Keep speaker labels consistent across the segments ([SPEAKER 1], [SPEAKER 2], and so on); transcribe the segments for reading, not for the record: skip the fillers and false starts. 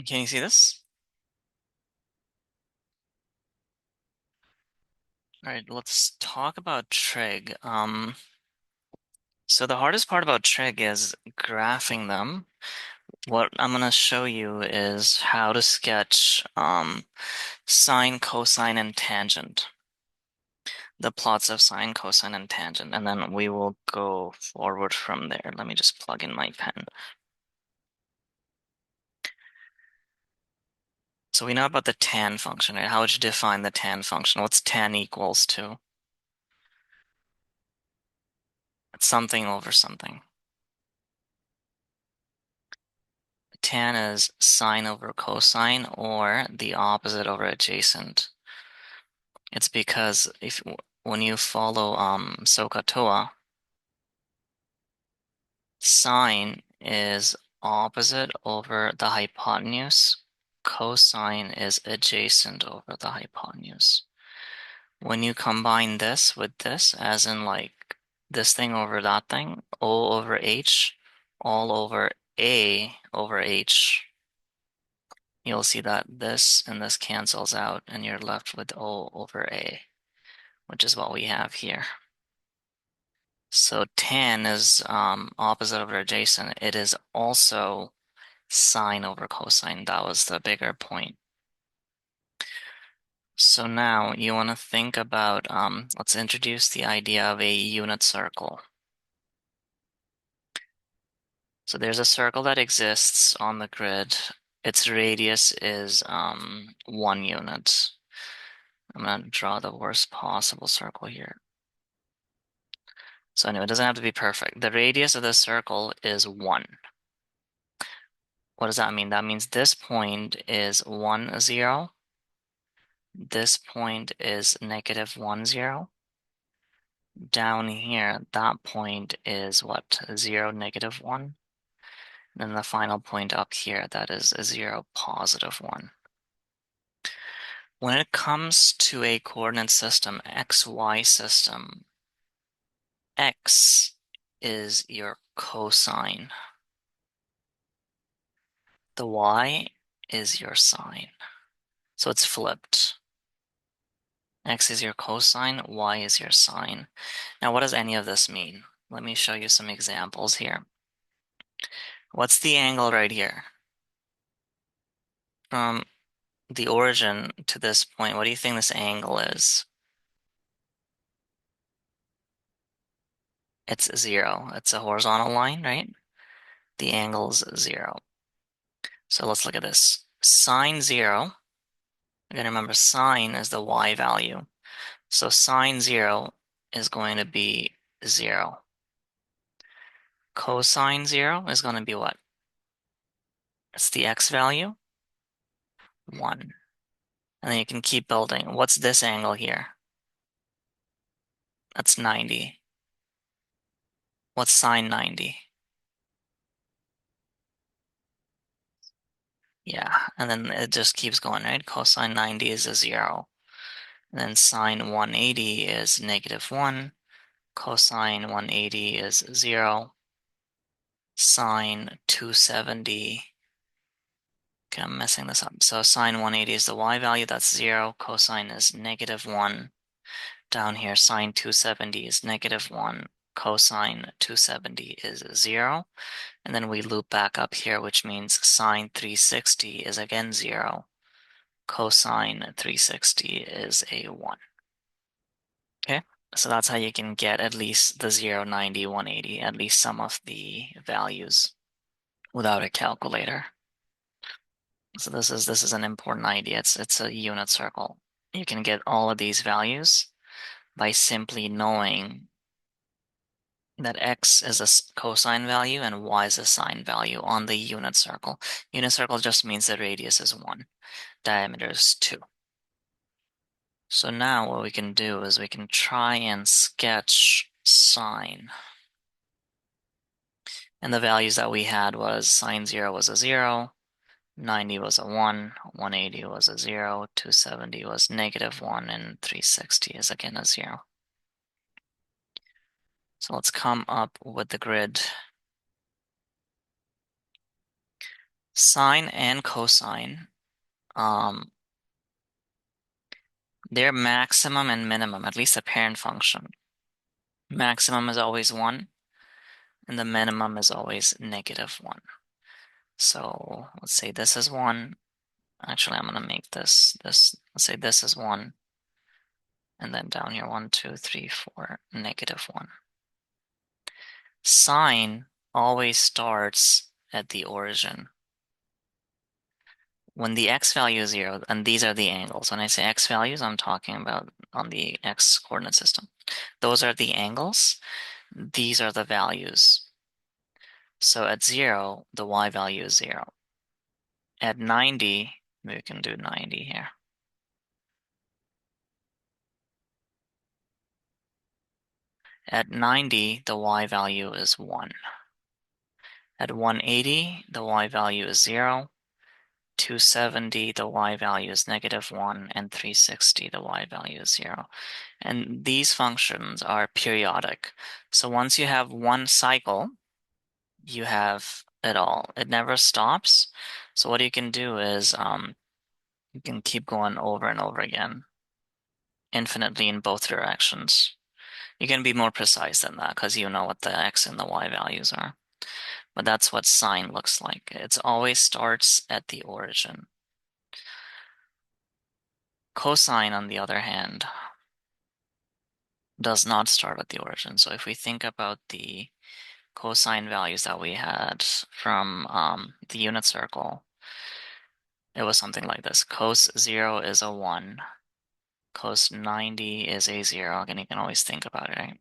[SPEAKER 1] Can you see this? All right, let's talk about trig. So the hardest part about trig is graphing them. What I'm gonna show you is how to sketch sine, cosine, and tangent. The plots of sine, cosine, and tangent, and then we will go forward from there. Let me just plug in my pen. So we know about the tan function, right? How would you define the tan function? What's tan equals to? It's something over something. Tan is sine over cosine or the opposite over adjacent. It's because if when you follow SOHCAHTOA, sine is opposite over the hypotenuse, cosine is adjacent over the hypotenuse. When you combine this with this, as in like this thing over that thing, O over H, all over A over H, you'll see that this and this cancels out and you're left with O over A, which is what we have here. So tan is opposite over adjacent. It is also sine over cosine. That was the bigger point. So now you want to think about, let's introduce the idea of a unit circle. So there's a circle that exists on the grid. Its radius is 1 unit. I'm going to draw the worst possible circle here. So anyway, it doesn't have to be perfect. The radius of the circle is 1. What does that mean? That means this point is 1, 0. This point is negative 1, 0. Down here, that point is what? 0, negative 1. Then the final point up here, that is 0, positive 1. When it comes to a coordinate system, XY system, X is your cosine. The Y is your sine. So it's flipped. X is your cosine, Y is your sine. Now, what does any of this mean? Let me show you some examples here. What's the angle right here? From the origin to this point, what do you think this angle is? It's 0. It's a horizontal line, right? The angle's 0. So let's look at this. Sine 0, again, remember sine is the Y value. So sine 0 is going to be 0. Cosine 0 is going to be what? It's the X value, 1. And then you can keep building. What's this angle here? That's 90. What's sine 90? Yeah, and then it just keeps going, right? Cosine 90 is a 0. And then sine 180 is negative 1. Cosine 180 is 0. Sine 270. Okay, I'm messing this up. So sine 180 is the Y value, that's 0. Cosine is negative 1. Down here, sine 270 is negative 1. Cosine 270 is 0. And then we loop back up here, which means sine 360 is again 0. Cosine 360 is a 1. Okay, so that's how you can get at least the 0, 90, 180, at least some of the values without a calculator. So this is an important idea. It's a unit circle. You can get all of these values by simply knowing that x is a cosine value and y is a sine value on the unit circle. Unit circle just means the radius is 1, diameter is 2. So now what we can do is we can try and sketch sine. And the values that we had was sine 0 was a 0, 90 was a 1, 180 was a 0, 270 was negative 1, and 360 is again a 0. So let's come up with the grid. Sine and cosine, um, their maximum and minimum, at least the parent function. Maximum is always 1, and the minimum is always -1. So let's say this is 1. Actually, I'm going to make this, let's say this is 1. And then down here, 1, 2, 3, 4, -1. Sine always starts at the origin. When the x value is 0, and these are the angles. When I say x values, I'm talking about on the x coordinate system. Those are the angles. These are the values. So at 0, the y value is 0. At 90, we can do 90 here. At 90, the y value is 1. At 180, the y value is 0. 270, the y value is -1, and 360, the y value is 0. And these functions are periodic. So once you have one cycle, you have it all. It never stops. So what you can do is you can keep going over and over again, infinitely in both directions. You can be more precise than that because you know what the x and the y values are. But that's what sine looks like. It always starts at the origin. Cosine, on the other hand, does not start at the origin. So if we think about the cosine values that we had from the unit circle, it was something like this. Cos 0 is a 1. Cos 90 is a 0. And you can always think about it, right?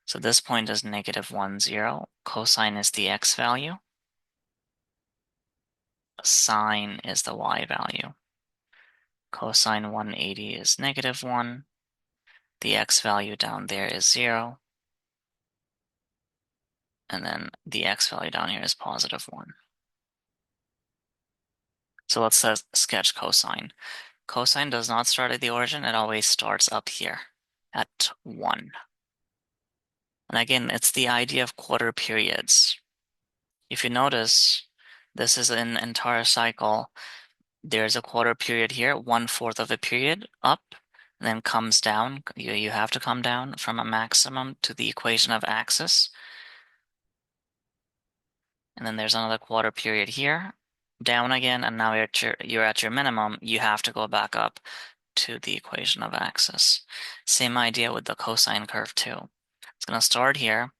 [SPEAKER 1] So this point is -1, 0. Cosine is the x value. Sine is the y value. Cosine 180 is -1. The x value down there is 0. And then the x value down here is +1. So let's sketch cosine. Cosine does not start at the origin. It always starts up here at 1. And again, it's the idea of quarter periods. If you notice, this is an entire cycle. There's a quarter period here, 1/4 of a period up, and then comes down. You have to come down from a maximum to the equation of axis. And then there's another quarter period here, down again, and now you're at your minimum. You have to go back up to the equation of axis. Same idea with the cosine curve too. It's going to start here.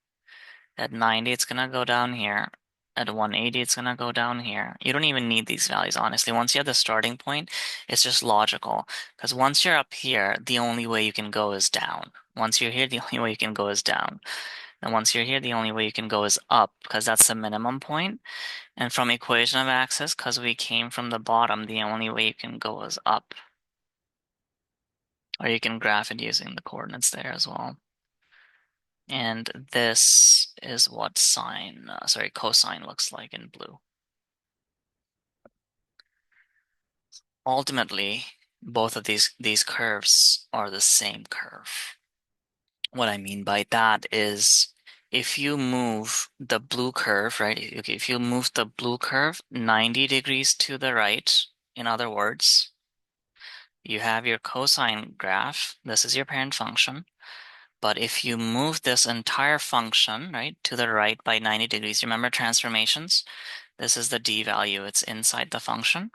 [SPEAKER 1] At 90, it's going to go down here. At 180, it's going to go down here. You don't even need these values, honestly. Once you have the starting point, it's just logical. Because once you're up here, the only way you can go is down. Once you're here, the only way you can go is down. And once you're here, the only way you can go is up, because that's the minimum point. And from equation of axis, because we came from the bottom, the only way you can go is up. Or you can graph it using the coordinates there as well. And this is what cosine looks like in blue. Ultimately, both of these curves are the same curve. What I mean by that is if you move the blue curve, right? Okay, if you move the blue curve 90 degrees to the right, in other words, you have your cosine graph. This is your parent function. But if you move this entire function, right, to the right by 90 degrees, remember transformations? This is the d value. It's inside the function.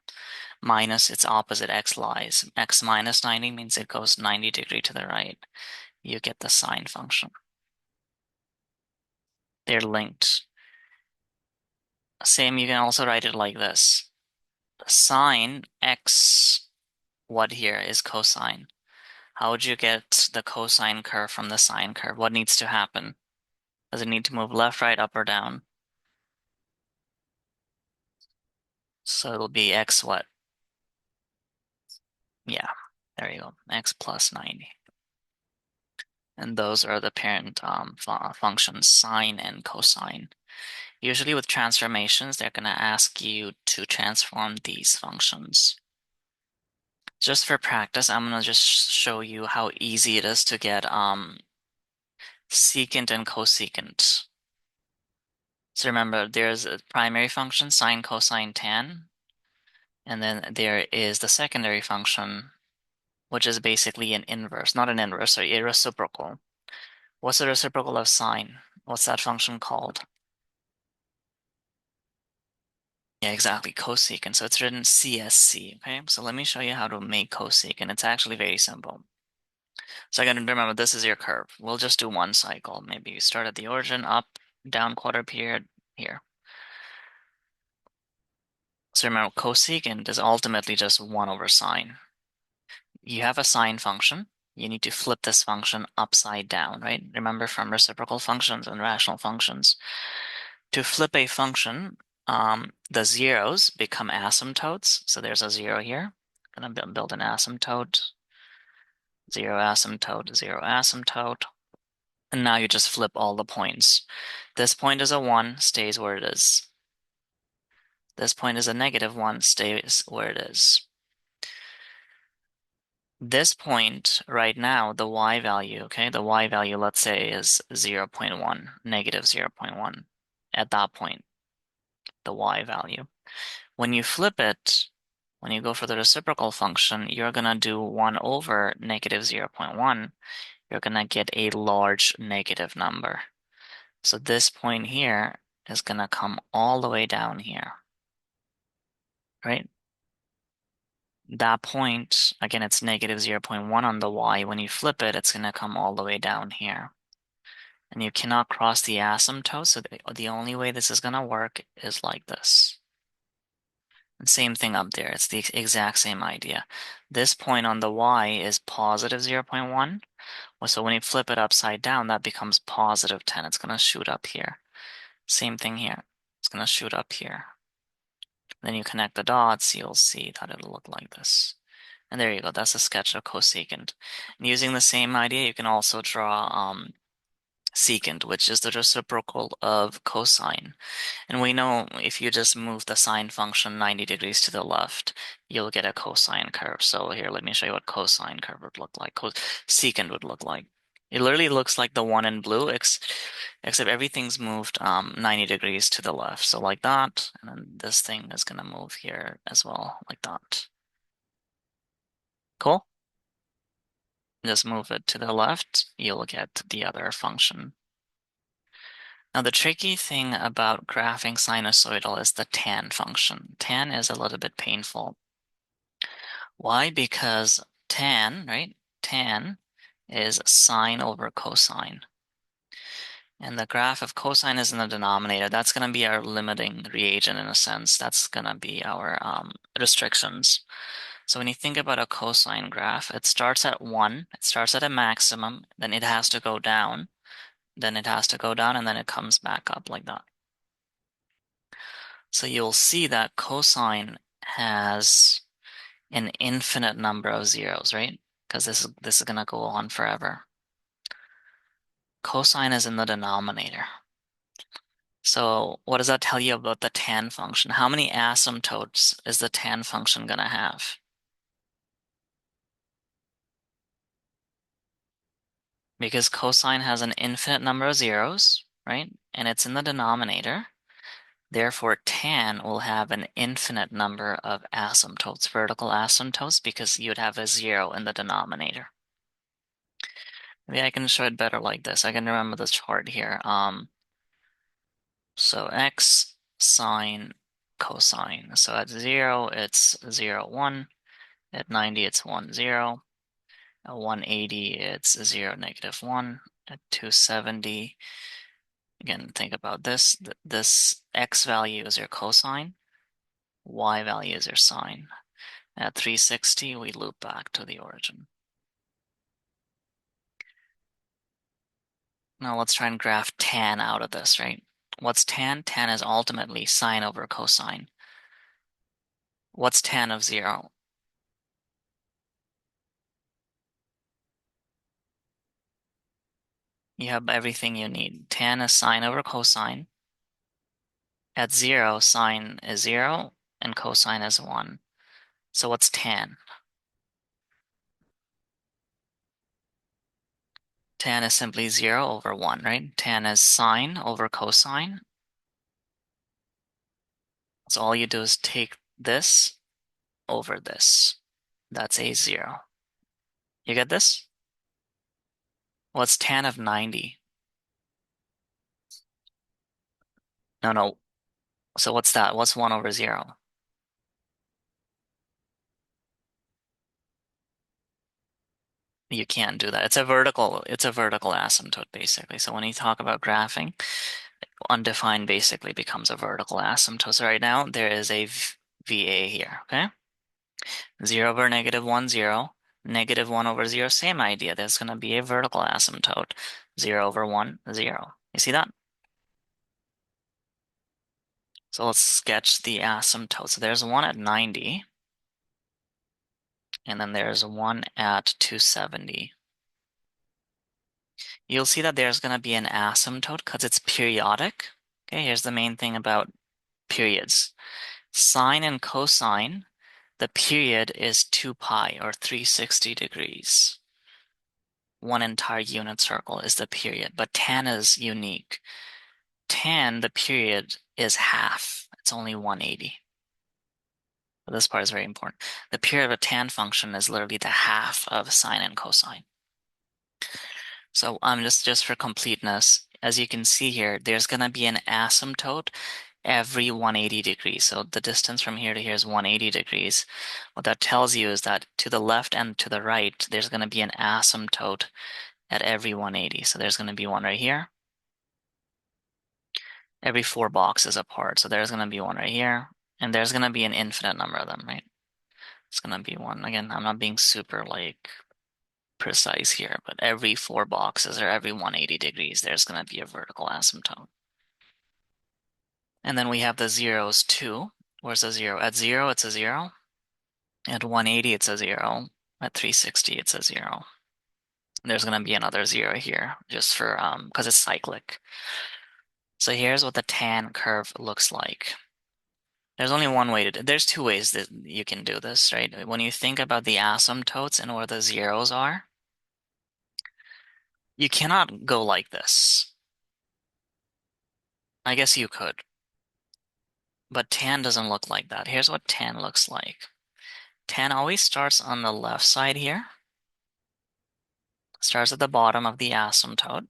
[SPEAKER 1] Minus its opposite, x lies. X minus 90 means it goes 90 degree to the right. You get the sine function. They're linked. Same, you can also write it like this. Sine x, what here is cosine. How would you get the cosine curve from the sine curve? What needs to happen? Does it need to move left, right, up, or down? So it'll be x what? Yeah, there you go. X plus 90. And those are the parent functions, sine and cosine. Usually with transformations, they're going to ask you to transform these functions. Just for practice, I'm going to just show you how easy it is to get secant and cosecant. So remember, there's a primary function, sine, cosine, tan, and then there is the secondary function, which is basically an inverse, not an inverse, sorry, a reciprocal. What's the reciprocal of sine? What's that function called? Yeah, exactly, cosecant. So it's written CSC, okay? So let me show you how to make cosecant. It's actually very simple. So again, remember, this is your curve. We'll just do one cycle. Maybe you start at the origin, up, down quarter period, here. So remember, cosecant is ultimately just 1 over sine. You have a sine function. You need to flip this function upside down, right? Remember from reciprocal functions and rational functions. To flip a function, the zeros become asymptotes. So there's a 0 here. I'm gonna build an asymptote, 0 asymptote, 0 asymptote. And now you just flip all the points. This point is a 1, stays where it is. This point is a -1, stays where it is. This point right now, the y value, okay, the y value, let's say, is 0.1, -0.1 at that point, the y value. When you flip it, when you go for the reciprocal function, you're going to do 1 over -0.1. You're going to get a large negative number. So this point here is going to come all the way down here, right? That point, again, it's -0.1 on the y. When you flip it, it's going to come all the way down here. And you cannot cross the asymptote, so the only way this is going to work is like this. And same thing up there. It's the exact same idea. This point on the y is positive 0.1. So when you flip it upside down, that becomes positive 10. It's going to shoot up here. Same thing here. It's going to shoot up here. Then you connect the dots, you'll see that it'll look like this. And there you go. That's a sketch of cosecant. And using the same idea, you can also draw secant, which is the reciprocal of cosine. And we know if you just move the sine function 90 degrees to the left, you'll get a cosine curve. So here, let me show you what cosine curve would look like, secant would look like. It literally looks like the one in blue, except everything's moved 90 degrees to the left. So like that, and then this thing is going to move here as well, like that. Cool? Just move it to the left, you'll get the other function. Now, the tricky thing about graphing sinusoidal is the tan function. Tan is a little bit painful. Why? Because tan, right? Tan is sine over cosine. And the graph of cosine is in the denominator. That's going to be our limiting reagent in a sense. That's going to be our restrictions. So when you think about a cosine graph, it starts at 1. It starts at a maximum. Then it has to go down. Then it has to go down, and then it comes back up like that. So you'll see that cosine has an infinite number of zeros, right? Because this is going to go on forever. Cosine is in the denominator. So what does that tell you about the tan function? How many asymptotes is the tan function going to have? Because cosine has an infinite number of zeros, right? And it's in the denominator. Therefore, tan will have an infinite number of asymptotes, vertical asymptotes, because you'd have a 0 in the denominator. Maybe I can show it better like this. I can remember this chart here. So x sine cosine. So at 0, it's 0, 1. At 90, it's 1, 0. At 180, it's 0, -1. At 270, again, think about this. This x value is your cosine. Y value is your sine. At 360, we loop back to the origin. Now let's try and graph tan out of this, right? What's tan? Tan is ultimately sine over cosine. What's tan of 0? You have everything you need. Tan is sine over cosine. At 0, sine is 0 and cosine is 1. So what's tan? Tan is simply 0 over 1, right? Tan is sine over cosine. So all you do is take this over this. That's a 0. You get this? What's tan of 90? No, no. So what's that? What's 1 over 0? You can't do that. It's a vertical asymptote basically. So when you talk about graphing, undefined basically becomes a vertical asymptote. So right now there is a VA here, okay? 0 over -1, 0. -1 over 0, same idea. There's going to be a vertical asymptote. 0 over 1, 0. You see that? So let's sketch the asymptote. So there's one at 90, and then there's one at 270. You'll see that there's going to be an asymptote because it's periodic. Okay, here's the main thing about periods. Sine and cosine, the period is 2 pi or 360 degrees. One entire unit circle is the period, but tan is unique. Tan, the period is half. It's only 180. But this part is very important. The period of a tan function is literally the half of sine and cosine. So just for completeness, as you can see here, there's going to be an asymptote every 180 degrees. So the distance from here to here is 180 degrees. What that tells you is that to the left and to the right, there's going to be an asymptote at every 180. So there's going to be one right here, every 4 boxes apart. So there's going to be one right here, and there's going to be an infinite number of them, right? It's going to be one. Again, I'm not being super like precise here, but every 4 boxes or every 180 degrees, there's going to be a vertical asymptote. And then we have the zeros too. Where's the 0? At 0, it's a 0. At 180, it's a 0. At 360, it's a 0. There's going to be another 0 here just for, because it's cyclic. So here's what the tan curve looks like. There's only one way to do it. There's two ways that you can do this, right? When you think about the asymptotes and where the zeros are, you cannot go like this. I guess you could, but tan doesn't look like that. Here's what tan looks like. Tan always starts on the left side here, starts at the bottom of the asymptote,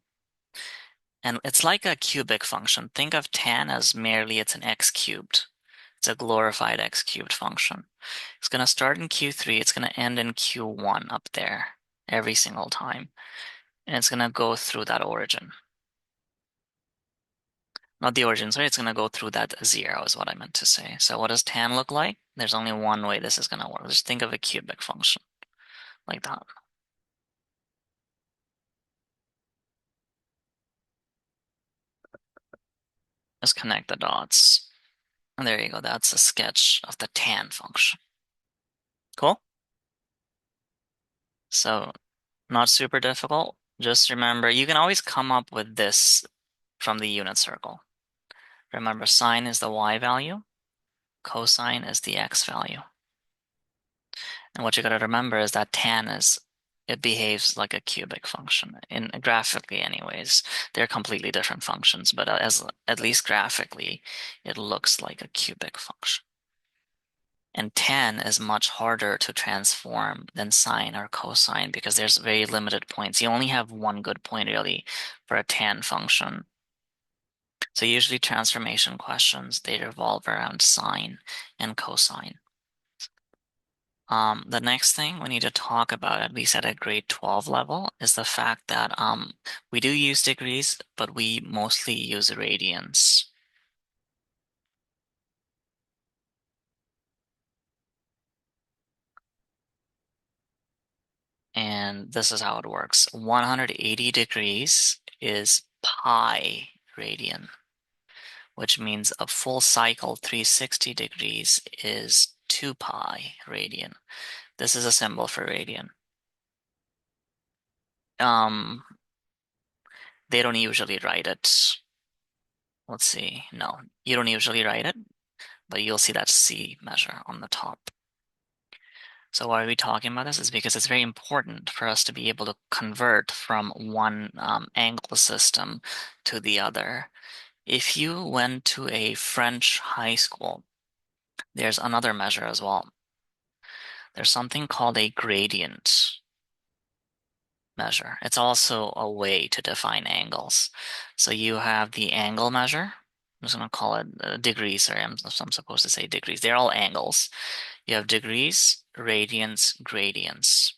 [SPEAKER 1] and it's like a cubic function. Think of tan as merely it's an x cubed. It's a glorified x cubed function. It's going to start in Q3, it's going to end in Q1 up there every single time. And it's going to go through that origin. Not the origin, sorry, it's going to go through that 0 is what I meant to say. So what does tan look like? There's only one way this is going to work. Just think of a cubic function like that. Just connect the dots. And there you go. That's a sketch of the tan function. Cool? So not super difficult. Just remember, you can always come up with this from the unit circle. Remember, sine is the y value, cosine is the x value. And what you got to remember is that it behaves like a cubic function in graphically anyways. They're completely different functions, but at least graphically, it looks like a cubic function. And tan is much harder to transform than sine or cosine because there's very limited points. You only have one good point really for a tan function. So usually transformation questions, they revolve around sine and cosine. The next thing we need to talk about, at least at a grade 12 level, is the fact that we do use degrees, but we mostly use radians. And this is how it works. 180 degrees is pi radian, which means a full cycle 360 degrees is 2 pi radian. This is a symbol for radian. They don't usually write it. Let's see. No, you don't usually write it, but you'll see that C measure on the top. So why are we talking about this? Is because it's very important for us to be able to convert from one angle system to the other. If you went to a French high school, There's another measure as well. There's something called a gradient measure. It's also a way to define angles. So you have the angle measure. I'm just going to call it degrees. Sorry, I'm supposed to say degrees. They're all angles. You have degrees, radians, gradients.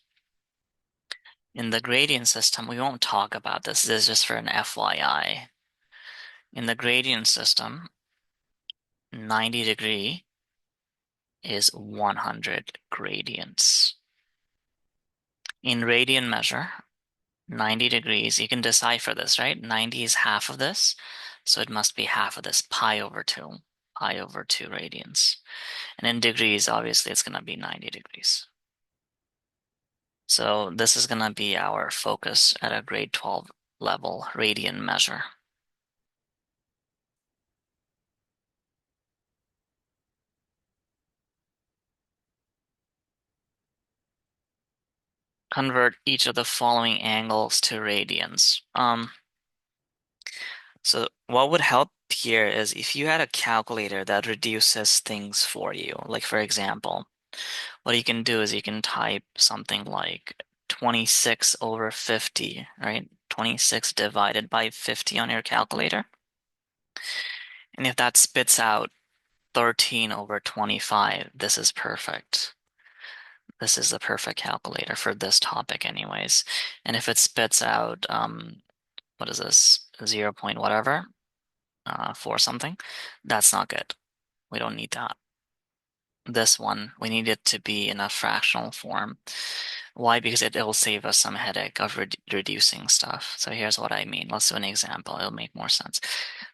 [SPEAKER 1] In the gradient system, we won't talk about this. This is just for an FYI. In the gradient system, 90 degree is 100 gradients. In radian measure, 90 degrees, you can decipher this, right? 90 is half of this, so it must be half of this, pi over 2 radians. And in degrees, obviously, it's going to be 90 degrees. So this is going to be our focus at a grade 12 level radian measure. Convert each of the following angles to radians. So what would help here is if you had a calculator that reduces things for you. Like for example, what you can do is you can type something like 26 over 50, right? 26 divided by 50 on your calculator. And if that spits out 13 over 25, this is perfect. This is the perfect calculator for this topic anyways. And if it spits out, what is this, 0 point whatever, for something, that's not good. We don't need that. This one, we need it to be in a fractional form. Why? Because it will save us some headache of reducing stuff. So here's what I mean. Let's do an example. It'll make more sense.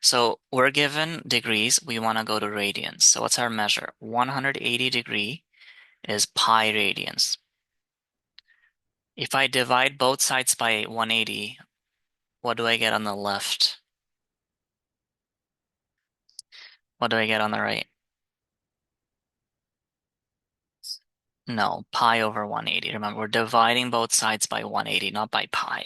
[SPEAKER 1] So we're given degrees. We want to go to radians. So what's our measure? 180 degree is pi radians. If I divide both sides by 180, what do I get on the left? What do I get on the right? No, pi over 180. Remember, we're dividing both sides by 180, not by pi.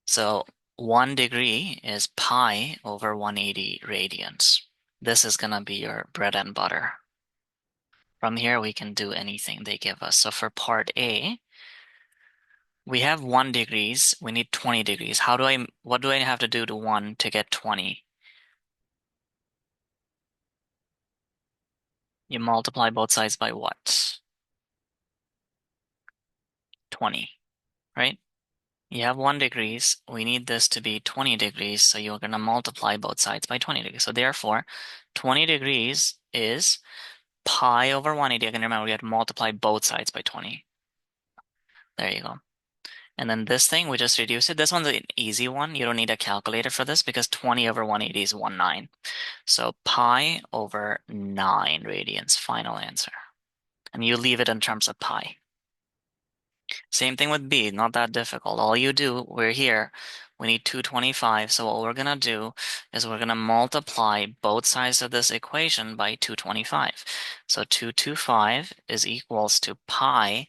[SPEAKER 1] So 1 degree is pi over 180 radians. This is going to be your bread and butter. From here, we can do anything they give us. So for part A, we have 1 degrees. We need 20 degrees. What do I have to do to 1 to get 20? You multiply both sides by what? 20, right? You have 1 degrees. We need this to be 20 degrees. So you're going to multiply both sides by 20 degrees. So therefore, 20 degrees is pi over 180. I can remember we had to multiply both sides by 20. There you go. And then this thing, we just reduce it. This one's an easy one. You don't need a calculator for this because 20 over 180 is 19. So pi over 9 radians, final answer. And you leave it in terms of pi. Same thing with B, not that difficult. All you do, we're here, we need 225. So what we're going to do is we're going to multiply both sides of this equation by 225. So 225 is equals to pi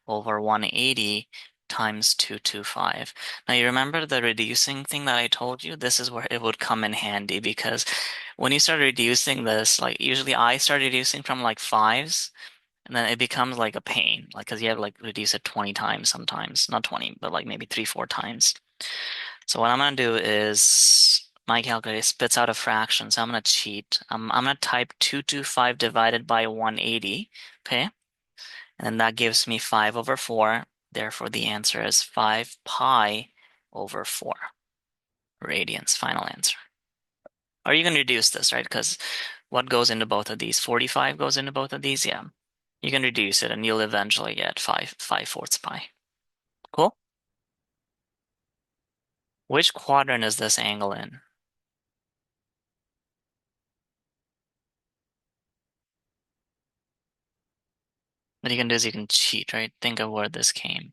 [SPEAKER 1] over 180 times 225. Now you remember the reducing thing that I told you? This is where it would come in handy because when you start reducing this, like usually I start reducing from like fives. And then it becomes like a pain, like because you have to like reduce it 20 times sometimes, not 20, but like maybe 3, 4 times. So what I'm gonna do is my calculator spits out a fraction, so I'm gonna cheat. I'm gonna type 225 divided by 180, okay? And then that gives me 5 over 4. Therefore, the answer is 5 pi over 4 radians, final answer. Or you can reduce this, right? Because what goes into both of these? 45 goes into both of these, yeah. You can reduce it and you'll eventually get 5/4 pi. Cool. Which quadrant is this angle in? What you can do is you can cheat, right? Think of where this came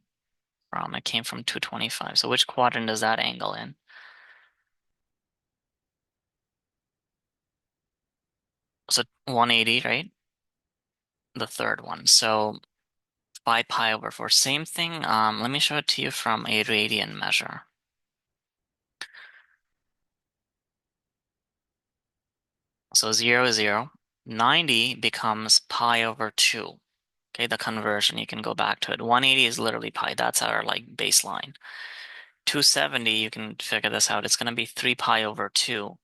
[SPEAKER 1] from. It came from 225. So which quadrant is that angle in? So 180, right? The third one. So 5 pi over 4. Same thing. Let me show it to you from a radian measure. So 0 is 0. 90 becomes pi over 2. Okay, the conversion, you can go back to it. 180 is literally pi. That's our like baseline. 270, you can figure this out. It's going to be 3 pi over 2.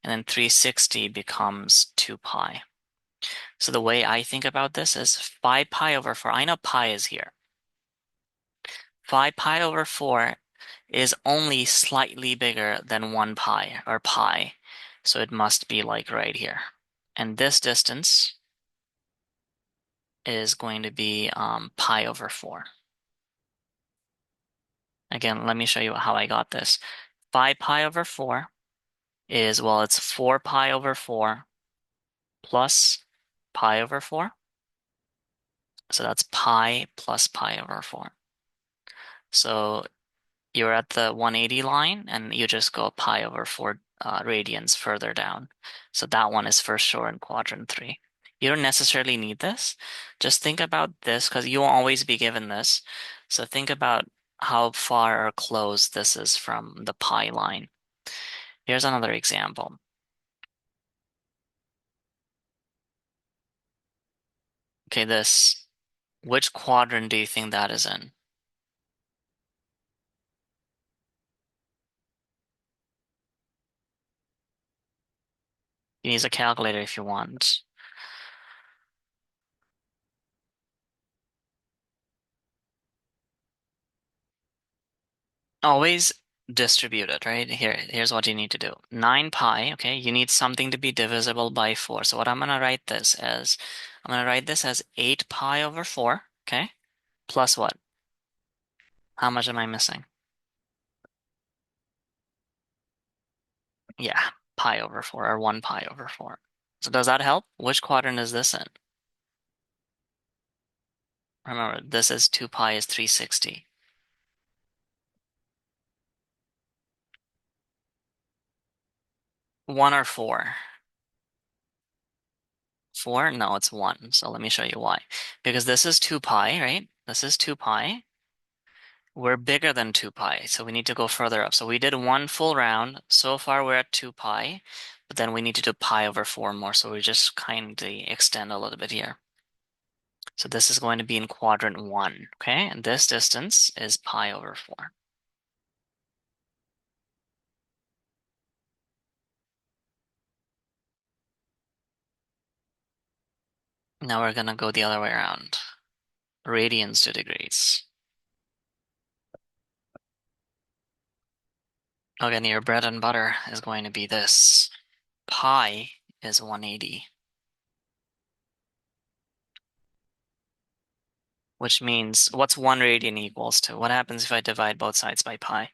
[SPEAKER 1] And then 360 becomes 2 pi. So the way I think about this is 5 pi over 4. I know pi is here. 5 pi over 4 is only slightly bigger than 1 pi, or pi. So it must be like right here. And this distance is going to be pi over 4. Again, let me show you how I got this. 5 pi over 4 is, well, it's 4 pi over 4 plus pi over 4. So that's pi plus pi over 4. So you're at the 180 line and you just go pi over 4 radians further down. So that one is for sure in quadrant 3. You don't necessarily need this. Just think about this because you will always be given this. So think about how far or close this is from the pi line. Here's another example. Okay, which quadrant do you think that is in? You can use a calculator if you want. Always distribute it, right? Here's what you need to do. 9 pi, okay, you need something to be divisible by 4. So what I'm gonna write this as, I'm gonna write this as 8 pi over 4, okay? Plus what? How much am I missing? Yeah, pi over 4, or 1 pi over 4. So does that help? Which quadrant is this in? Remember, this is 2 pi is 360. 1 or 4? 4? No, it's 1. So let me show you why. Because this is 2 pi, right? This is 2 pi. We're bigger than 2 pi, so we need to go further up. So we did one full round. So far we're at 2 pi, but then we need to do pi over 4 more. So we just kindly extend a little bit here. So this is going to be in quadrant 1, okay? And this distance is pi over 4. Now we're gonna go the other way around. Radians to degrees. Again, your bread and butter is going to be this. Pi is 180. Which means, what's 1 radian equals to? What happens if I divide both sides by pi?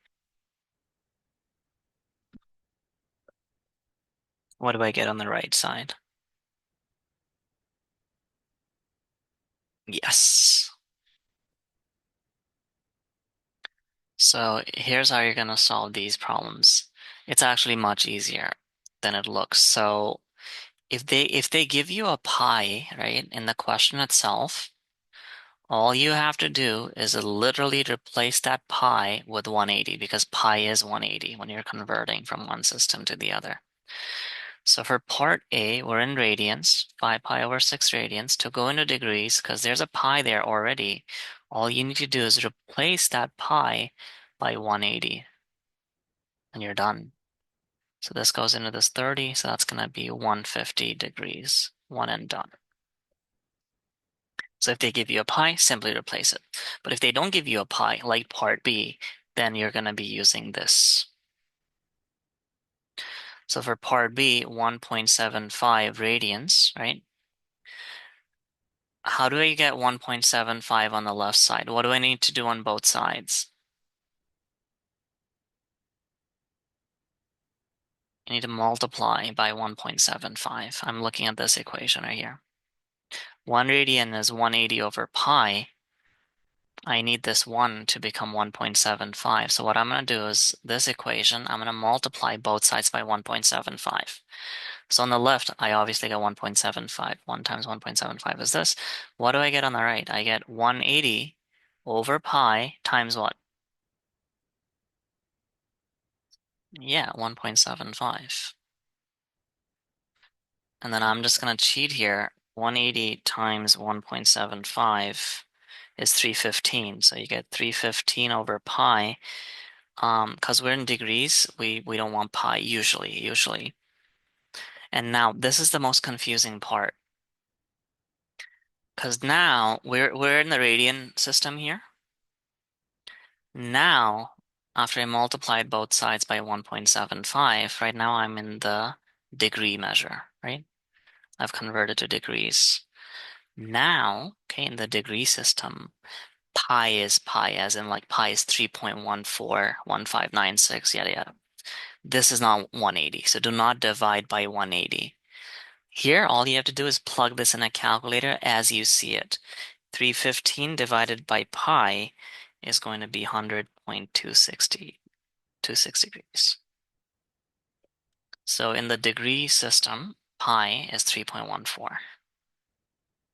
[SPEAKER 1] What do I get on the right side? Yes. So here's how you're going to solve these problems. It's actually much easier than it looks. So if they give you a pi, right, in the question itself, all you have to do is literally replace that pi with 180 because pi is 180 when you're converting from one system to the other. So for part A, we're in radians, 5 pi over 6 radians. To go into degrees, because there's a pi there already, all you need to do is replace that pi by 180, and you're done. So this goes into this 30, so that's going to be 150 degrees, one and done. So if they give you a pi, simply replace it. But if they don't give you a pi, like part B, then you're going to be using this. So for part B, 1.75 radians, right? How do I get 1.75 on the left side? What do I need to do on both sides? I need to multiply by 1.75. I'm looking at this equation right here. 1 radian is 180 over pi. I need this 1 to become 1.75. So what I'm going to do is this equation, I'm going to multiply both sides by 1.75. So on the left, I obviously get 1.75. 1 times 1.75 is this. What do I get on the right? I get 180 over pi times what? Yeah, 1.75. And then I'm just going to cheat here. 180 times 1.75 is 315. So you get 315 over pi. Because we're in degrees, we don't want pi usually. And now this is the most confusing part. Because now we're in the radian system here. Now, after I multiplied both sides by 1.75, right now I'm in the degree measure, right? I've converted to degrees. Now, okay, in the degree system, pi is pi, as in like pi is 3.141596, yada yada. This is not 180, so do not divide by 180. Here, all you have to do is plug this in a calculator as you see it. 315 divided by pi is going to be 100.260 degrees. So in the degree system, pi is 3.14.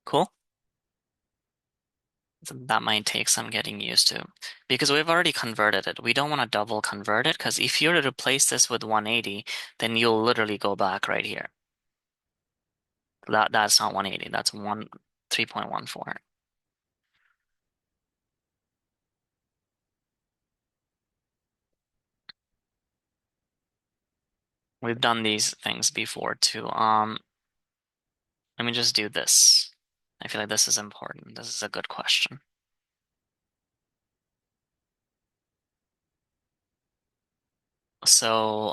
[SPEAKER 1] Cool? So that might take some getting used to because we've already converted it. We don't want to double convert it because if you were to replace this with 180, then you'll literally go back right here. That's not 180, that's 3.14. We've done these things before too. Let me just do this. I feel like this is important. This is a good question. So,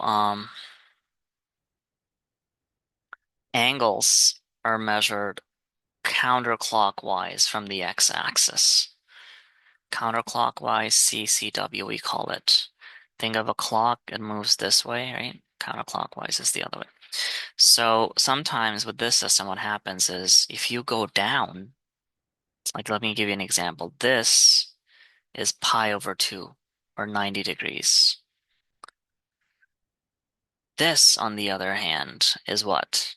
[SPEAKER 1] angles are measured counterclockwise from the x-axis. Counterclockwise, CCW we call it. Think of a clock, it moves this way, right? Counterclockwise is the other way. So sometimes with this system, what happens is if you go down, like let me give you an example. This is pi over 2 or 90 degrees. This, on the other hand, is what?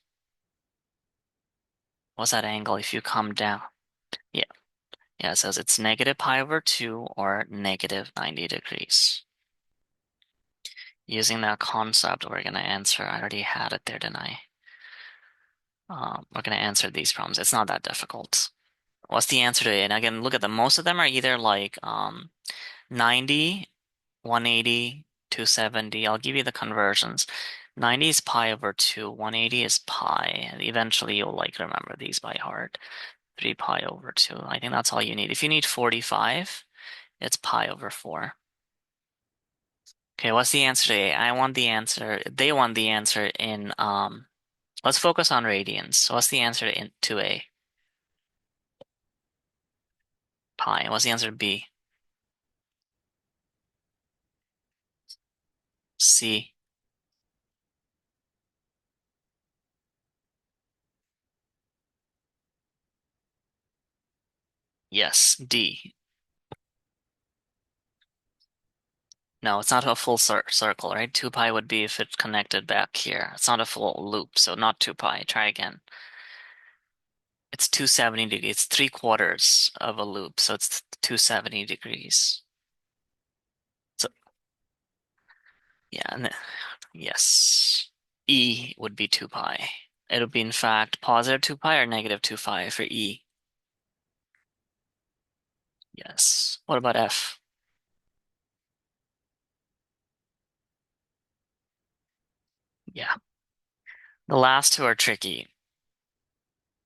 [SPEAKER 1] What's that angle if you come down? Yeah, yeah, it says it's negative pi over 2 or negative 90 degrees. Using that concept, we're going to answer. I already had it there, didn't I? We're going to answer these problems. It's not that difficult. What's the answer to it? And again, look at them. Most of them are either like 90, 180, 270. I'll give you the conversions. 90 is pi over 2, 180 is pi. And eventually you'll like remember these by heart. 3 pi over 2. I think that's all you need. If you need 45, it's pi over 4. Okay, what's the answer to A? I want the answer. They want the answer in let's focus on radians. So what's the answer to A? Pi. What's the answer to B? C. Yes, D. No, it's not a full circle, right? 2 pi would be if it connected back here. It's not a full loop, so not 2 pi. Try again. It's 270 degrees. It's 3/4 of a loop, so it's 270 degrees. So yeah, yes. E would be 2 pi. It would be in fact positive 2 pi or negative 2 pi for E. Yes. What about F? Yeah. The last two are tricky.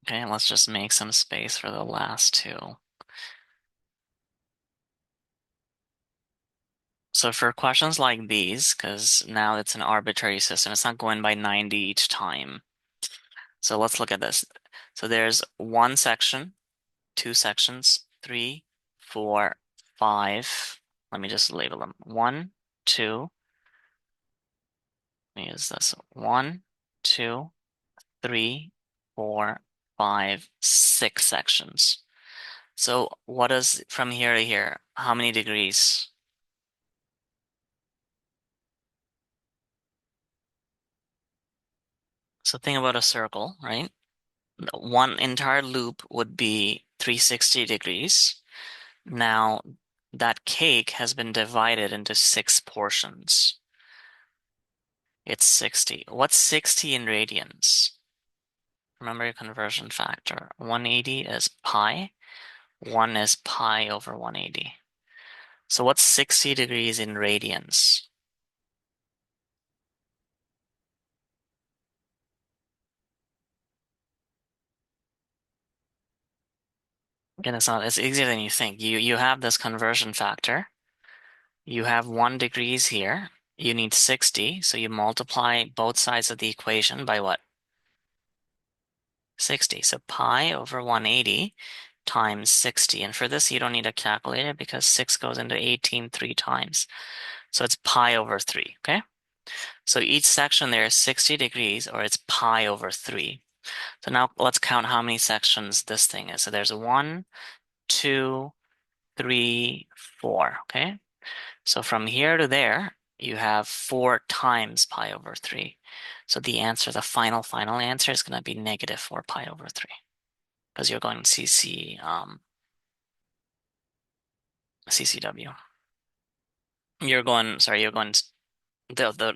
[SPEAKER 1] Okay, let's just make some space for the last two. So for questions like these, because now it's an arbitrary system, it's not going by 90 each time. So let's look at this. So there's one section, two sections, 3, 4, 5. Let me just label them. 1, 2. Let me use this. 1, 2, 3, 4, 5, 6 sections. So what is from here to here? How many degrees? So think about a circle, right? One entire loop would be 360 degrees. Now, that cake has been divided into 6 portions. It's 60. What's 60 in radians? Remember your conversion factor. 180 is pi. 1 is pi over 180. So what's 60 degrees in radians? Again, it's easier than you think. You have this conversion factor. You have 1 degrees here. You need 60, so you multiply both sides of the equation by what? 60. So pi over 180 times 60. And for this, you don't need a calculator because 6 goes into 18 three times. So it's pi over 3, okay? So each section there is 60 degrees, or it's pi over 3. So now let's count how many sections this thing is. So there's 1, 2, 3, 4, okay? So from here to there, you have 4 times pi over 3. So the answer, the final answer is going to be negative 4 pi over 3 because you're going CCW. You're going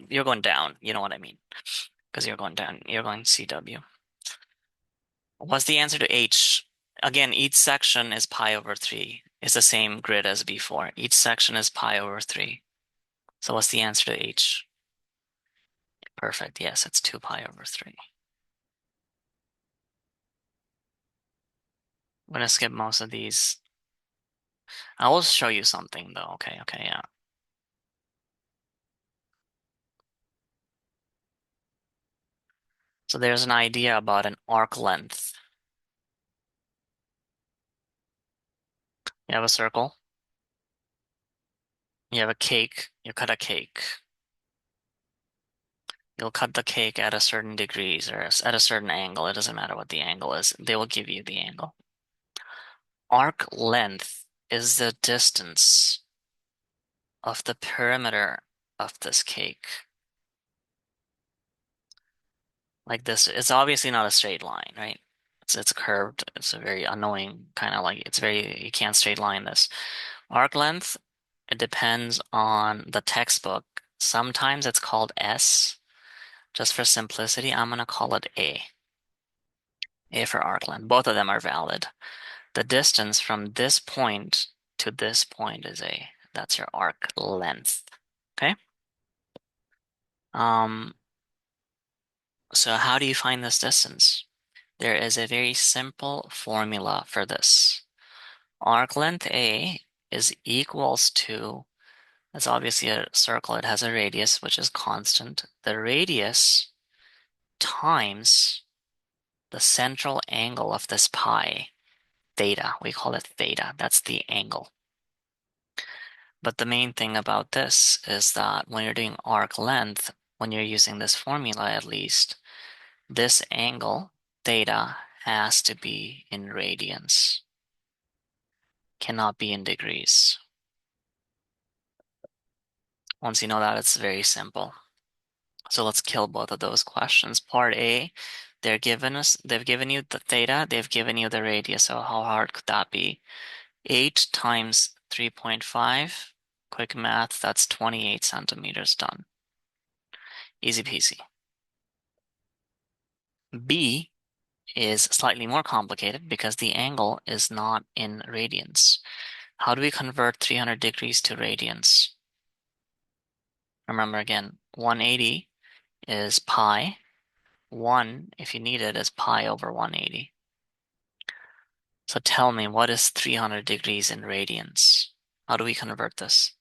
[SPEAKER 1] you're going down. You know what I mean? Because you're going down. You're going CW. What's the answer to H? Again, each section is pi over 3. It's the same grid as before. Each section is pi over 3. So what's the answer to H? Perfect. Yes, it's 2 pi over 3. I'm going to skip most of these. I will show you something though. Okay, yeah. So there's an idea about an arc length. You have a circle. You have a cake. You cut a cake. You'll cut the cake at a certain degrees or at a certain angle. It doesn't matter what the angle is. They will give you the angle. Arc length is the distance of the perimeter of this cake. Like this, it's obviously not a straight line, right? It's curved. It's a very annoying kind of like you can't straight line this. Arc length, it depends on the textbook. Sometimes it's called S. Just for simplicity, I'm gonna call it A. A for arc length. Both of them are valid. The distance from this point to this point is A. That's your arc length. Okay? Um, so how do you find this distance? There is a very simple formula for this. Arc length A is equals to, it's obviously a circle, it has a radius, which is constant. The radius times the central angle of this pi, theta. We call it theta. That's the angle. But the main thing about this is that when you're doing arc length, when you're using this formula at least, this angle, theta, has to be in radians, cannot be in degrees. Once you know that, it's very simple. So let's kill both of those questions. Part A, they've given you the theta, they've given you the radius. So how hard could that be? 8 times 3.5, quick math, that's 28 centimeters done. Easy peasy. B is slightly more complicated because the angle is not in radians. How do we convert 300 degrees to radians? Remember again, 180 is pi. 1, if you need it, is pi over 180. So tell me, what is 300 degrees in radians? How do we convert this?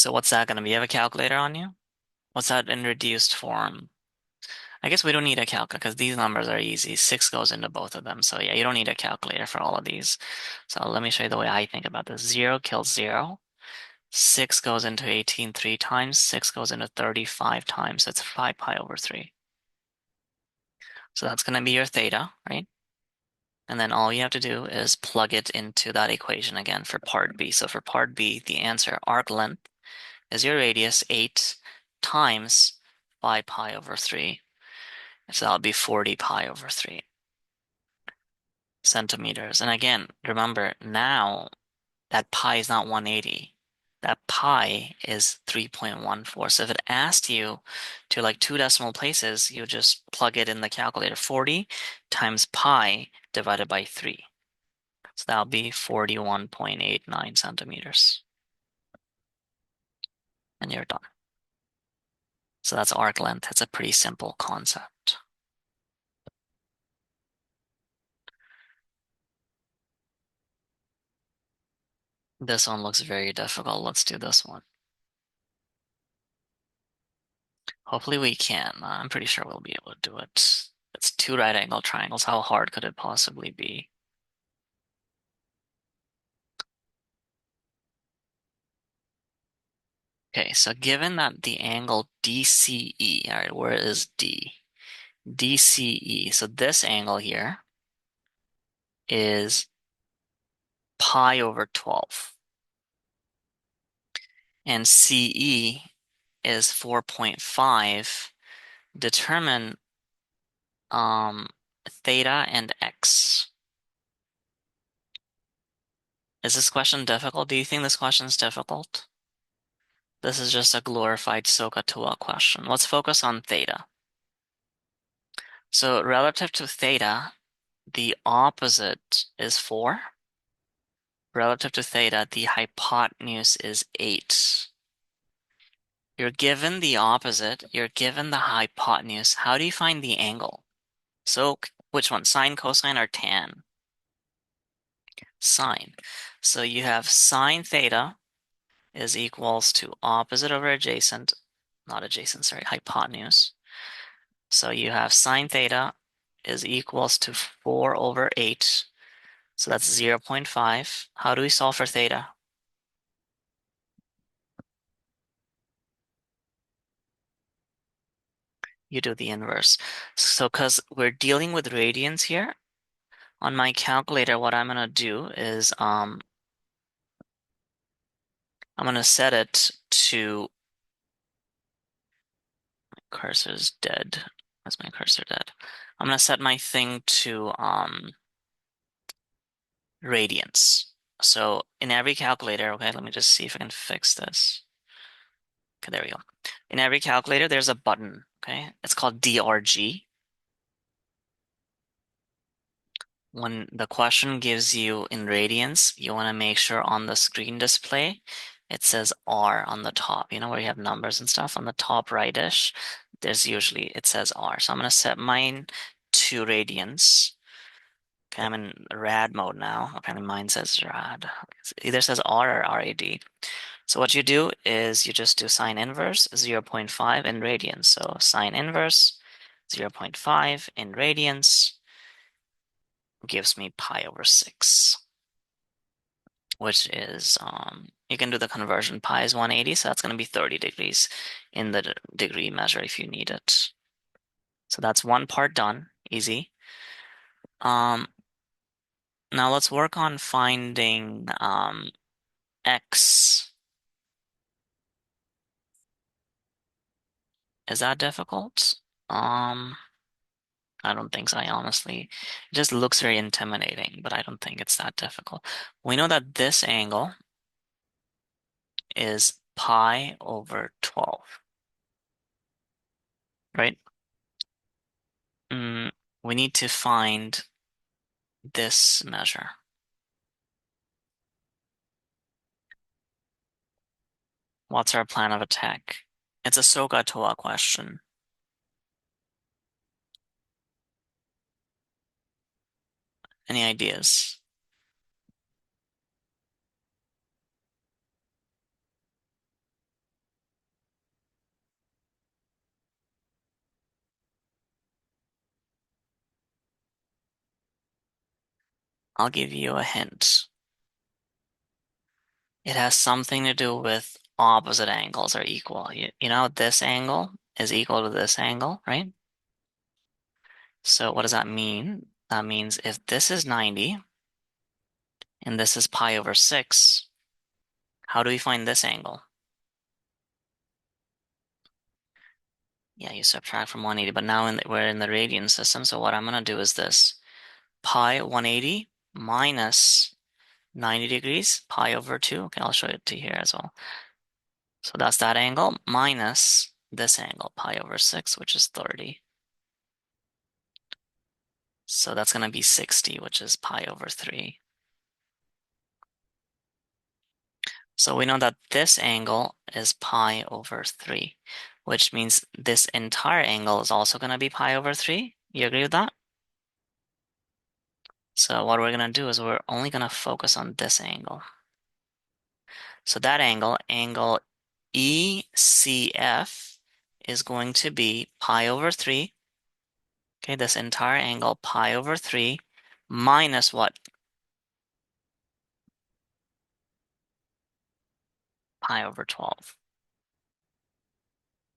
[SPEAKER 1] So what's that going to be? You have a calculator on you? What's that in reduced form? I guess we don't need a calculator because these numbers are easy. 6 goes into both of them. So yeah, you don't need a calculator for all of these. So let me show you the way I think about this. 0 kills 0. 6 goes into 18 three times. 6 goes into 35 times. So it's 5 pi over 3. So that's going to be your theta, right? And then all you have to do is plug it into that equation again for part B. So for part B, the answer, arc length, is your radius, 8 times 5 pi over 3. So that'll be 40 pi over 3 centimeters. And again, remember now that pi is not 180. That pi is 3.14. So if it asked you to like two decimal places, you just plug it in the calculator. 40 times pi divided by 3. So that'll be 41.89 centimeters. And you're done. So that's arc length. It's a pretty simple concept. This one looks very difficult. Let's do this one. Hopefully we can. I'm pretty sure we'll be able to do it. It's two right angle triangles. How hard could it possibly be? Okay, so given that the angle DCE, all right, where is D? DCE, so this angle here is pi over 12. And CE is 4.5. Determine theta and x. Is this question difficult? Do you think this question is difficult? This is just a glorified SOHCAHTOA question. Let's focus on theta. So relative to theta, the opposite is 4. Relative to theta, the hypotenuse is 8. You're given the opposite, you're given the hypotenuse. How do you find the angle? So which one, sine, cosine, or tan? Sine. So you have sine theta is equals to opposite over adjacent, not adjacent, sorry, hypotenuse. So you have sine theta is equals to 4 over 8. So that's 0.5. How do we solve for theta? You do the inverse. So because we're dealing with radians here, on my calculator, what I'm gonna do is I'm gonna set it to, my cursor's dead. Where's my cursor dead? I'm gonna set my thing to radians. So in every calculator, okay, let me just see if I can fix this. Okay, there we go. In every calculator, there's a button, okay? It's called DRG. When the question gives you in radians, you want to make sure on the screen display it says R on the top. You know where you have numbers and stuff on the top rightish, there's usually it says R. So I'm going to set mine to radians. Okay, I'm in rad mode now. Apparently mine says rad. It either says R or RAD. So what you do is you just do sine inverse 0.5 in radians. So sine inverse 0.5 in radians gives me pi over 6, which is, you can do the conversion. Pi is 180, so that's going to be 30 degrees in the degree measure if you need it. So that's one part done, easy. Now let's work on finding x. Is that difficult? I don't think so, I honestly. It just looks very intimidating, but I don't think it's that difficult. We know that this angle is pi over 12, right? We need to find this measure. What's our plan of attack? It's a SOHCAHTOA question. Any ideas? I'll give you a hint. It has something to do with opposite angles are equal. You know, this angle is equal to this angle, right? So what does that mean? That means if this is 90 and this is pi over 6, how do we find this angle? Yeah, you subtract from 180, but now we're in the radian system. So what I'm going to do is this. Pi 180 minus 90 degrees, pi over 2. Okay, I'll show it to you here as well. So that's that angle minus this angle, pi over 6, which is 30. So that's going to be 60, which is pi over 3. So we know that this angle is pi over 3, which means this entire angle is also going to be pi over 3. You agree with that? So what we're going to do is we're only going to focus on this angle. So that angle, angle ECF, is going to be pi over 3. Okay, this entire angle, pi over 3, minus what? Pi over 12.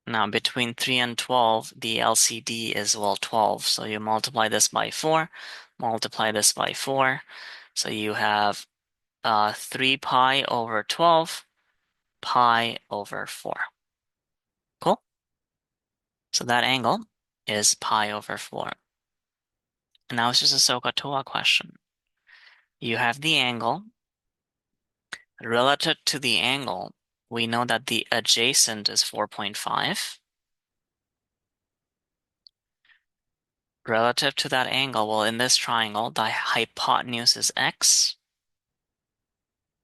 [SPEAKER 1] Now, between 3 and 12, the LCD is, well, 12. So you multiply this by 4, multiply this by 4. So you have 3 pi over 12, pi over 4. Cool? So that angle is pi over 4. And now it's just a SOHCAHTOA question. You have the angle. Relative to the angle, we know that the adjacent is 4.5. Relative to that angle, well, in this triangle, the hypotenuse is x.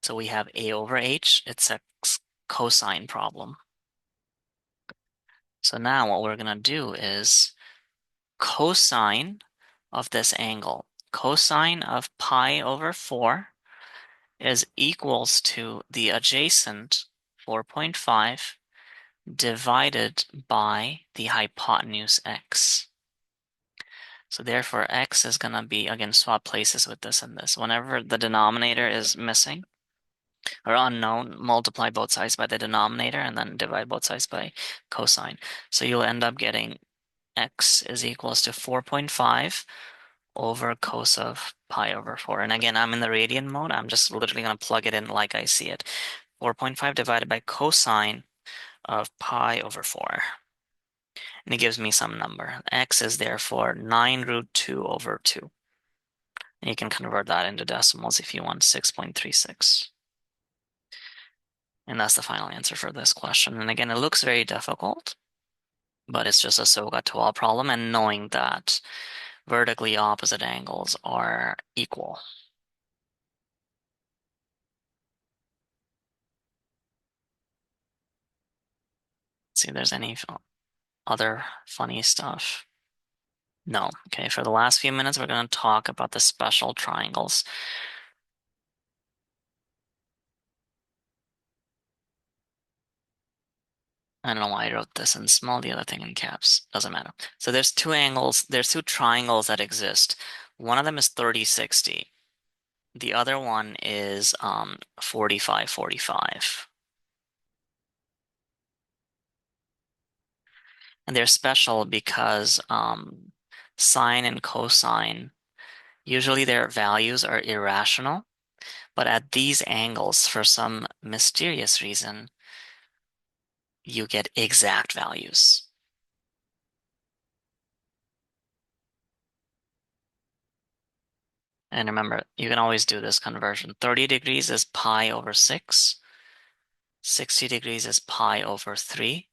[SPEAKER 1] So we have a over h. It's a cosine problem. So now what we're going to do is cosine of this angle. Cosine of pi over 4 is equals to the adjacent 4.5 divided by the hypotenuse x. So therefore, x is going to be, again, swap places with this and this. Whenever the denominator is missing or unknown, multiply both sides by the denominator and then divide both sides by cosine. So you'll end up getting x is equals to 4.5 over cos of pi over 4. And again, I'm in the radian mode. I'm just literally going to plug it in like I see it. 4.5 divided by cosine of pi over 4. And it gives me some number. X is therefore 9 root 2 over 2. And you can convert that into decimals if you want, 6.36. And that's the final answer for this question. And again, it looks very difficult, but it's just a SOHCAHTOA problem and knowing that vertically opposite angles are equal. Let's see if there's any other funny stuff. No. Okay, for the last few minutes, we're going to talk about the special triangles. I don't know why I wrote this in small, the other thing in caps. Doesn't matter. So there's two angles, there's two triangles that exist. One of them is 30-60. The other one is 45-45. And they're special because sine and cosine, usually their values are irrational, but at these angles, for some mysterious reason, you get exact values. And remember, you can always do this conversion. 30 degrees is pi over 6. 60 degrees is pi over 3.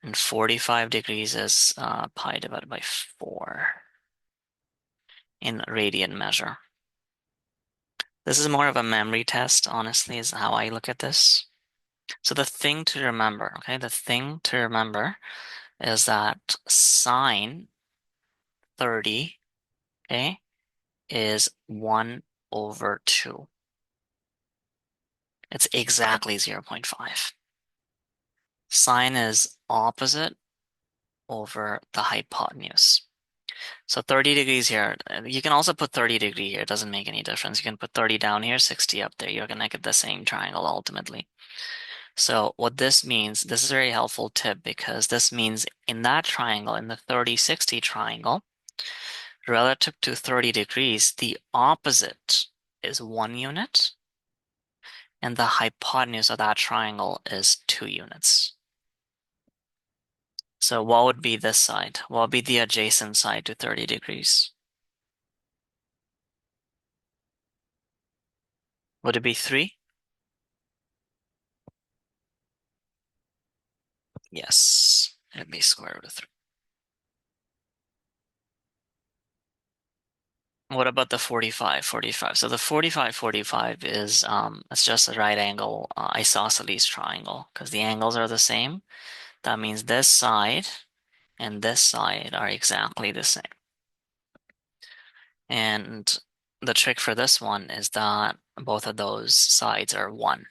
[SPEAKER 1] And 45 degrees is pi divided by 4 in radian measure. This is more of a memory test, honestly, is how I look at this. So the thing to remember, okay, the thing to remember is that sine 30, okay, is 1 over 2. It's exactly 0.5. Sine is opposite over the hypotenuse. So 30 degrees here. You can also put 30 degree here. It doesn't make any difference. You can put 30 down here, 60 up there. You're going to get the same triangle ultimately. So what this means, this is a very helpful tip because this means in that triangle, in the 30-60 triangle, relative to 30 degrees, the opposite is 1 unit and the hypotenuse of that triangle is 2 units. So what would be this side? What would be the adjacent side to 30 degrees? Would it be 3? Yes, it'd be square root of 3. What about the 45, 45? So the 45, 45 is it's just a right angle isosceles triangle because the angles are the same. That means this side and this side are exactly the same. And the trick for this one is that both of those sides are 1.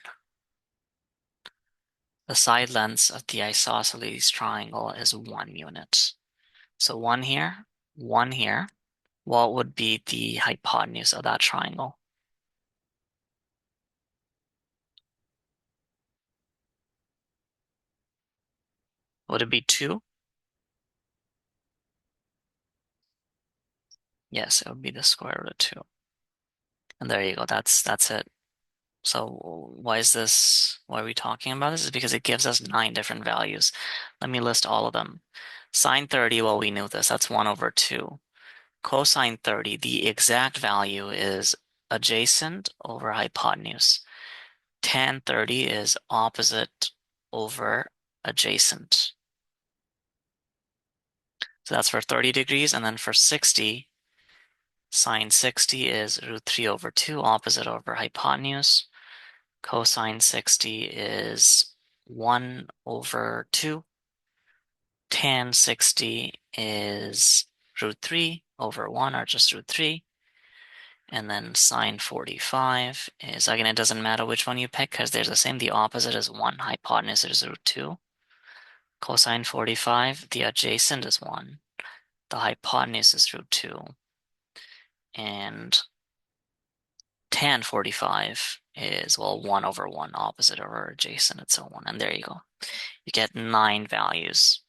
[SPEAKER 1] The side lengths of the isosceles triangle is 1 unit. So 1 here, 1 here. What would be the hypotenuse of that triangle? Would it be 2? Yes, it would be the square root of 2. And there you go. That's it. So why are we talking about this? Is because it gives us 9 different values. Let me list all of them. Sine 30, well, we knew this. That's 1 over 2. Cosine 30, the exact value is adjacent over hypotenuse. Tan 30 is opposite over adjacent. So that's for 30 degrees. And then for 60, sine 60 is root 3 over 2, opposite over hypotenuse. Cosine 60 is 1 over 2. Tan 60 is root 3 over 1, or just root 3. And then sine 45 is, again, it doesn't matter which one you pick because they're the same. The opposite is 1, hypotenuse is root 2. Cosine 45, the adjacent is 1. The hypotenuse is root 2. And tan 45 is, well, 1 over 1, opposite over adjacent, and so on. And there you go. You get 9 values.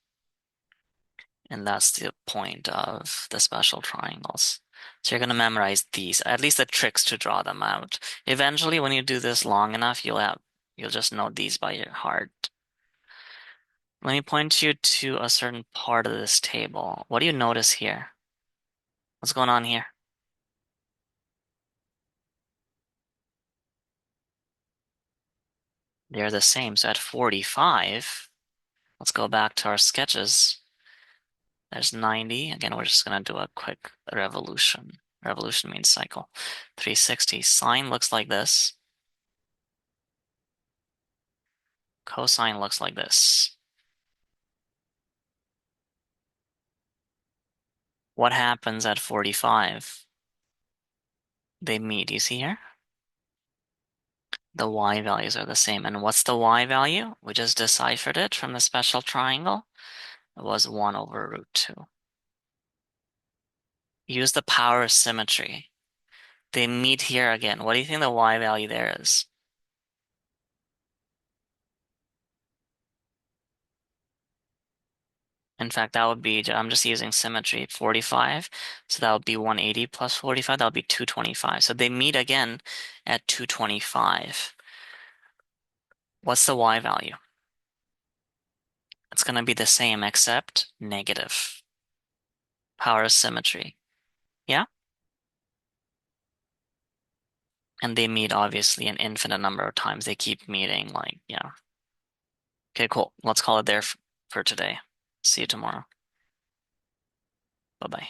[SPEAKER 1] And that's the point of the special triangles. So you're going to memorize these, at least the tricks to draw them out. Eventually, when you do this long enough, you'll just know these by your heart. Let me point you to a certain part of this table. What do you notice here? What's going on here? They're the same. So at 45, let's go back to our sketches. There's 90. Again, we're just going to do a quick revolution. Revolution means cycle. 360. Sine looks like this. Cosine looks like this. What happens at 45? They meet, you see here? The y values are the same. And what's the y value? We just deciphered it from the special triangle. It was 1 over root 2. Use the power of symmetry. They meet here again. What do you think the y value there is? In fact, that would be, I'm just using symmetry, 45. So that would be 180 plus 45. That would be 225. So they meet again at 225. What's the y value? It's going to be the same except negative. Power of symmetry. Yeah? And they meet obviously an infinite number of times. They keep meeting, like, yeah. Okay, cool. Let's call it there for today. See you tomorrow. Bye-bye.